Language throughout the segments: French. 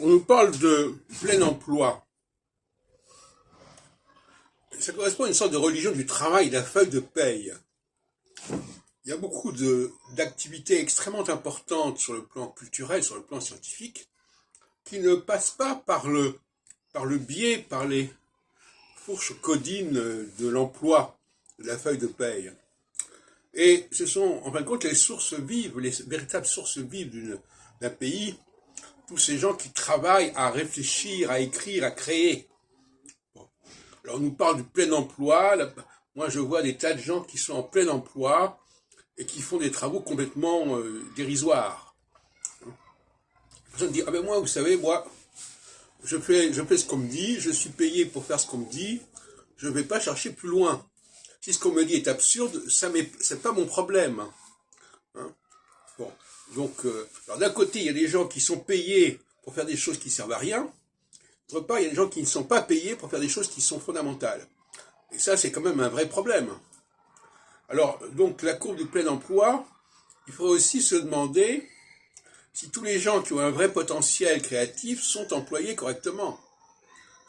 On nous parle de plein emploi. Ça correspond à une sorte de religion du travail, de la feuille de paye. Il y a beaucoup d'activités extrêmement importantes sur le plan culturel, sur le plan scientifique, qui ne passent pas par le biais, par les fourches codines de l'emploi, de la feuille de paye. Et ce sont, en fin de compte, les sources vives, les véritables sources vives d'un pays, tous ces gens qui travaillent à réfléchir, à écrire, à créer. Bon. Alors on nous parle du plein emploi. Moi je vois des tas de gens qui sont en plein emploi et qui font des travaux complètement dérisoires. La personne dit, ah ben moi vous savez, moi je fais ce qu'on me dit, je suis payé pour faire ce qu'on me dit, je ne vais pas chercher plus loin. Si ce qu'on me dit est absurde, c'est pas mon problème. Hein. Bon. Donc, alors d'un côté, il y a des gens qui sont payés pour faire des choses qui servent à rien. D'autre part, il y a des gens qui ne sont pas payés pour faire des choses qui sont fondamentales. Et ça, c'est quand même un vrai problème. Alors, donc, la courbe du plein emploi, il faudrait aussi se demander si tous les gens qui ont un vrai potentiel créatif sont employés correctement,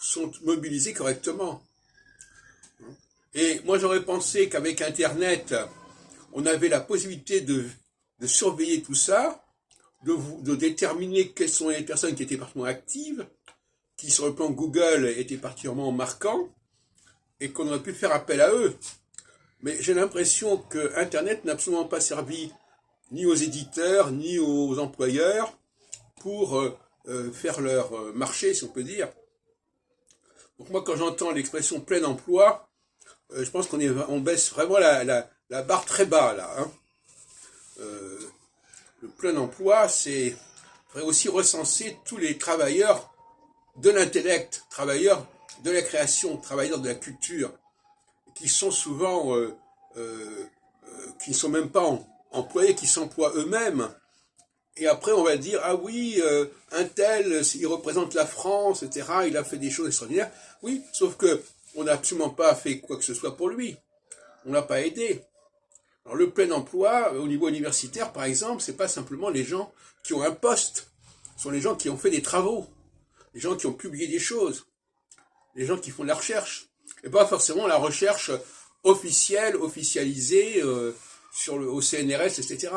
sont mobilisés correctement. Et moi, j'aurais pensé qu'avec Internet, on avait la possibilité de surveiller tout ça, de déterminer quelles sont les personnes qui étaient particulièrement actives, qui sur le plan Google étaient particulièrement marquants, et qu'on aurait pu faire appel à eux. Mais j'ai l'impression que Internet n'a absolument pas servi ni aux éditeurs, ni aux employeurs pour faire leur marché, si on peut dire. Donc moi, quand j'entends l'expression plein emploi, je pense qu'on baisse vraiment la barre très bas, là. Hein. Le plein emploi, il faudrait aussi recenser tous les travailleurs de l'intellect, travailleurs de la création, travailleurs de la culture, qui sont souvent, qui ne sont même pas employés, qui s'emploient eux-mêmes. Et après, on va dire, ah oui, un tel, il représente la France, etc., il a fait des choses extraordinaires. Oui, sauf que on n'a absolument pas fait quoi que ce soit pour lui. On l'a pas aidé. Alors le plein emploi, au niveau universitaire par exemple, c'est pas simplement les gens qui ont un poste, ce sont les gens qui ont fait des travaux, les gens qui ont publié des choses, les gens qui font de la recherche, et pas forcément la recherche officielle, officialisée au CNRS, etc.